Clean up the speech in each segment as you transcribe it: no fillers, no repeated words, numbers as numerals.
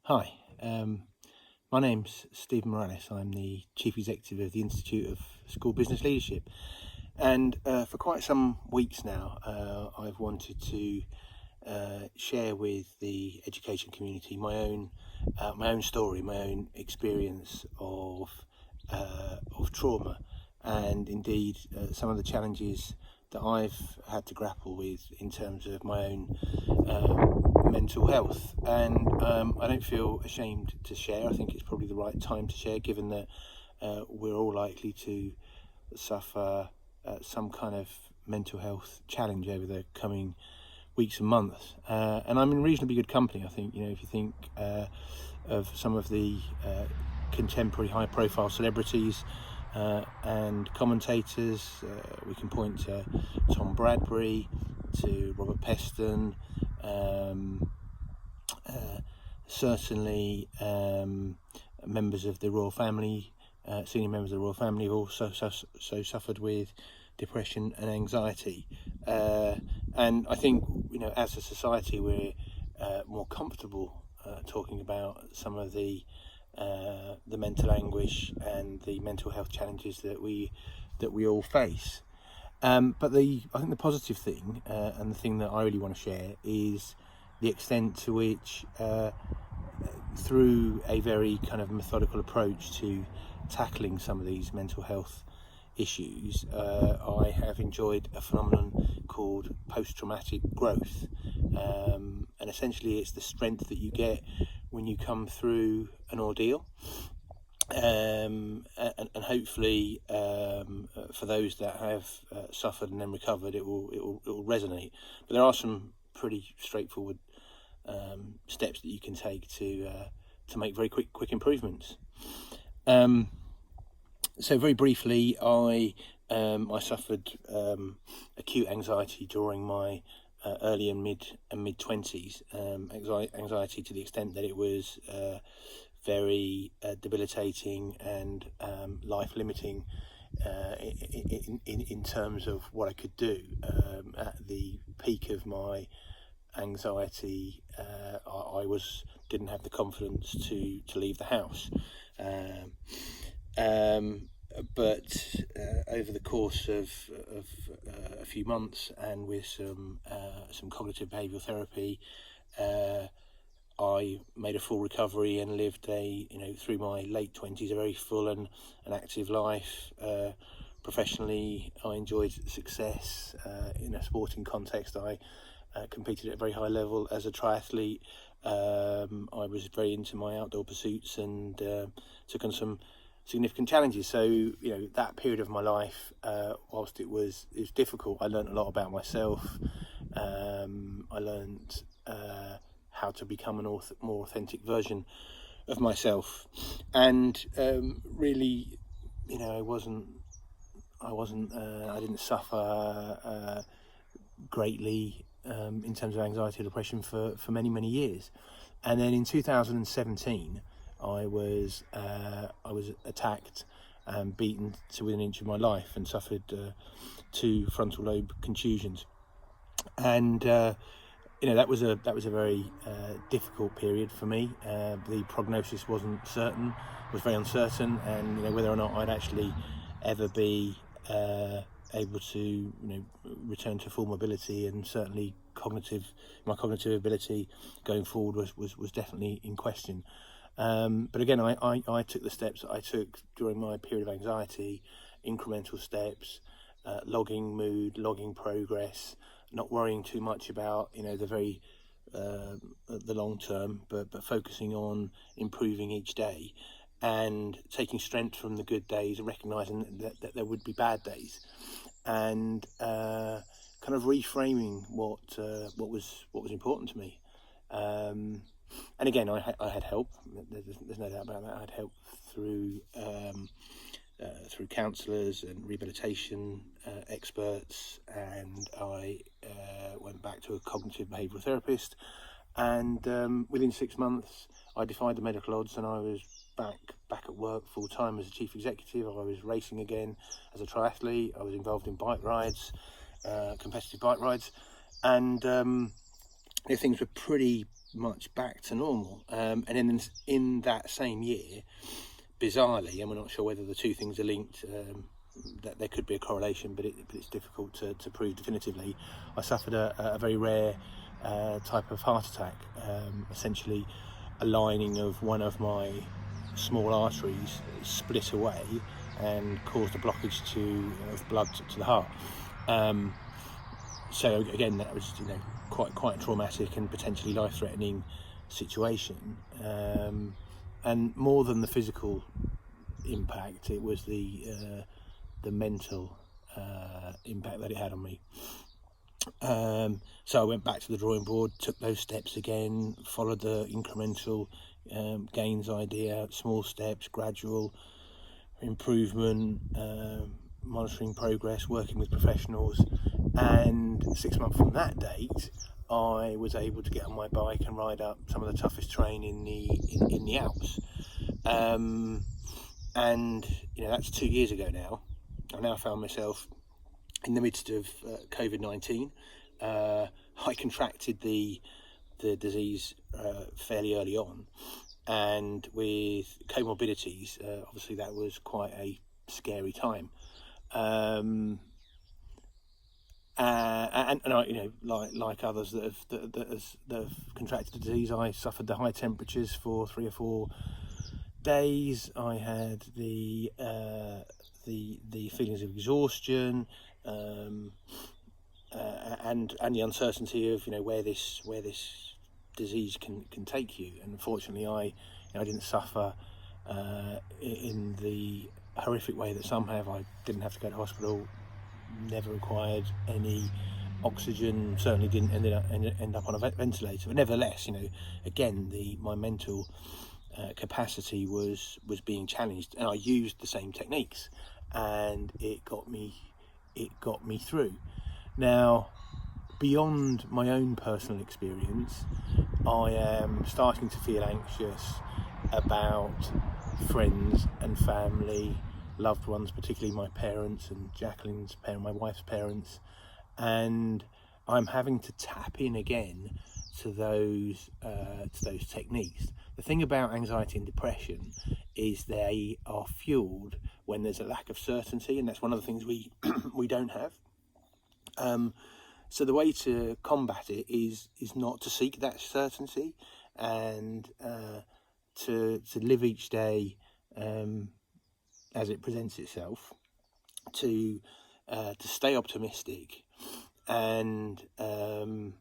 Hi, my name's Stephen Morales. I'm the Chief Executive of the Institute of School Business Leadership, and for quite some weeks now I've wanted to share with the education community my own story, my own experience of trauma, and indeed some of the challenges that I've had to grapple with in terms of my own mental health. And I don't feel ashamed to share. I think it's probably the right time to share, given that we're all likely to suffer some kind of mental health challenge over the coming weeks and months. And I'm in reasonably good company, I think. If you think of some of the contemporary high-profile celebrities and commentators, we can point to Tom Bradbury, to Robert Peston, certainly members of the royal family, senior members of the royal family, have also suffered with depression and anxiety. And I think, as a society, we're more comfortable talking about some of the mental anguish and the mental health challenges that we all face. But I think the positive thing, and the thing that I really want to share, is the extent to which, through a very kind of methodical approach to tackling some of these mental health issues, I have enjoyed a phenomenon called post-traumatic growth. And essentially it's the strength that you get when you come through an ordeal. And hopefully for those that have suffered and then recovered, it will resonate. But there are some pretty straightforward steps that you can take to make very quick improvements. So very briefly, I suffered acute anxiety during my early and mid 20s. Anxiety to the extent that it was very debilitating and life limiting in terms of what I could do. At the peak of my anxiety, I didn't have the confidence to leave the house. But over the course of a few months, and with some cognitive behavioural therapy, I made a full recovery and lived through my late 20s, a very full and active life. Professionally, I enjoyed success in a sporting context. I competed at a very high level as a triathlete. I was very into my outdoor pursuits and took on some significant challenges. So that period of my life, whilst it was difficult, I learned a lot about myself. I learned how to become a more authentic version of myself, and really, I didn't suffer greatly in terms of anxiety or depression for many years. And then in 2017, I was attacked and beaten to within an inch of my life, and suffered 2 frontal lobe contusions. And that was a very difficult period for me. The prognosis was very uncertain, and whether or not I'd actually ever be able to return to full mobility, and certainly my cognitive ability going forward was definitely in question. But again, I took the steps that I took during my period of anxiety, incremental steps, logging mood, logging progress, not worrying too much about the long term, but focusing on improving each day, and taking strength from the good days, and recognising that there would be bad days, and kind of reframing what was important to me. And again, I had help. There's no doubt about that. I had help through counsellors and rehabilitation experts, and I went back to a cognitive behavioural therapist. And within 6 months, I defied the medical odds, and I was back at work full time as a chief executive. I was racing again as a triathlete. I was involved in bike rides, competitive bike rides, and things were pretty much back to normal. And then in that same year, bizarrely, and we're not sure whether the two things are linked, that there could be a correlation, but it's difficult to prove definitively. I suffered a very rare type of heart attack, essentially a lining of one of my small arteries split away and caused a blockage of blood to the heart. So again, that was quite a traumatic and potentially life-threatening situation. And more than the physical impact, it was the mental impact that it had on me. So I went back to the drawing board, took those steps again, followed the incremental gains idea, small steps, gradual improvement, monitoring progress, working with professionals. And 6 months from that date, I was able to get on my bike and ride up some of the toughest terrain in the Alps. And that's 2 years ago now. I now found myself in the midst of COVID-19. I contracted the disease fairly early on, and with comorbidities, obviously that was quite a scary time. And I, like others that have contracted the disease, I suffered the high temperatures for 3 or 4 days. I had the feelings of exhaustion, and the uncertainty of where this disease can take you. And unfortunately, I didn't suffer in the horrific way that some have. I didn't have to go to hospital, never required any oxygen, certainly didn't end up on a ventilator. But nevertheless, again, my mental capacity was being challenged, and I used the same techniques, and it got me through. Now, beyond my own personal experience, I am starting to feel anxious about friends and family, loved ones, particularly my parents and Jacqueline's parents, my wife's parents, and I'm having to tap in again to those techniques. The thing about anxiety and depression is they are fueled when there's a lack of certainty, and that's one of the things we don't have. So the way to combat it is not to seek that certainty, and to live each day as it presents itself, to stay optimistic, and to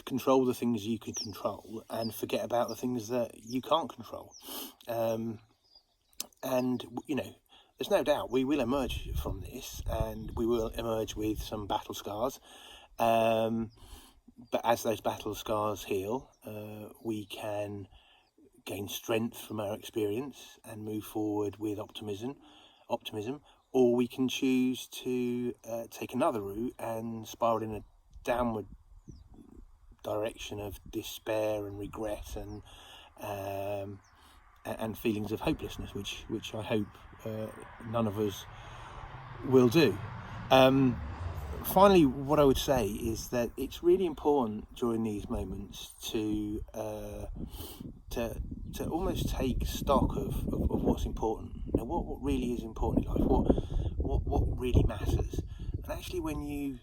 control the things you can control and forget about the things that you can't control. And there's no doubt we will emerge from this, and we will emerge with some battle scars. But as those battle scars heal, we can gain strength from our experience and move forward with optimism, or we can choose to take another route and spiral in a downward direction of despair and regret and feelings of hopelessness, which I hope none of us will do. Finally, what I would say is that it's really important during these moments to almost take stock of what's important. What really is important in life, what really matters. And actually, when you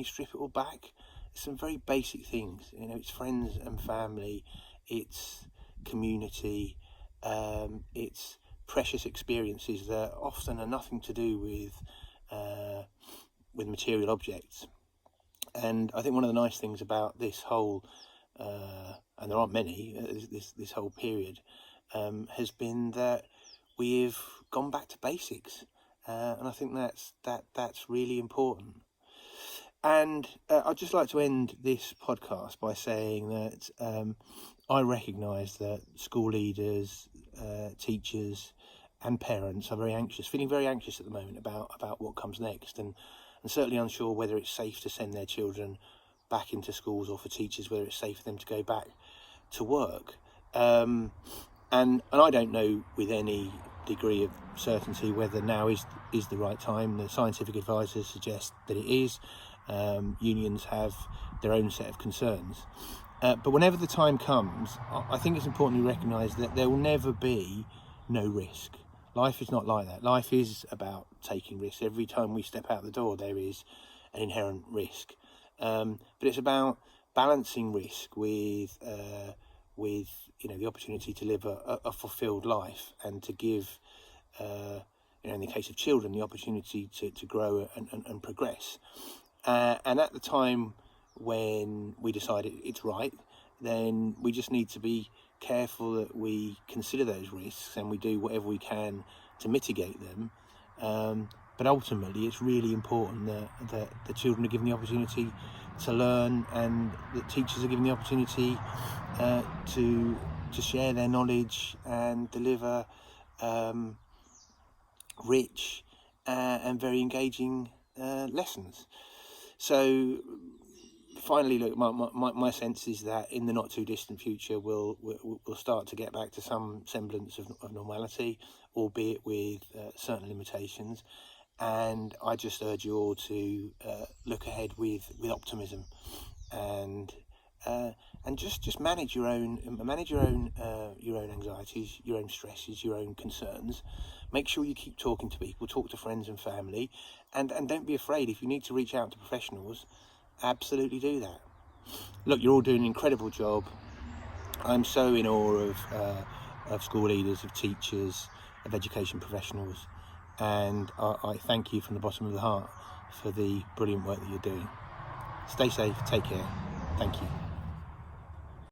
strip it all back, it's some very basic things. It's friends and family, it's community, it's precious experiences that often are nothing to do with material objects. And I think one of the nice things about this whole, and there aren't many, this whole period, has been that we've gone back to basics, and I think that's really important. And I'd just like to end this podcast by saying that I recognise that school leaders, teachers and parents are feeling very anxious at the moment about what comes next, and certainly unsure whether it's safe to send their children back into schools, or for teachers whether it's safe for them to go back to work. And I don't know with any degree of certainty whether now is the right time. The scientific advisors suggest that it is. Unions have their own set of concerns, But whenever the time comes, I think it's important to recognise that there will never be no risk. Life is not like that. Life is about taking risks. Every time we step out the door, there is an inherent risk. But it's about balancing risk with the opportunity to live a fulfilled life, and to give in the case of children, the opportunity to grow and progress. And at the time when we decide it's right, then we just need to be careful that we consider those risks and we do whatever we can to mitigate them. But ultimately, it's really important that the children are given the opportunity to learn, and that teachers are given the opportunity to share their knowledge and deliver rich and very engaging lessons. So finally, look, my sense is that in the not too distant future, we'll start to get back to some semblance of normality, albeit with certain limitations. And I just urge you all to look ahead with optimism, and just manage your own anxieties, your own stresses, your own concerns. Make sure you keep talking to people, talk to friends and family, and don't be afraid. If you need to reach out to professionals, absolutely do that. Look, you're all doing an incredible job. I'm so in awe of school leaders, of teachers, of education professionals, and I thank you from the bottom of the heart for the brilliant work that you're doing. Stay safe, take care. Thank you.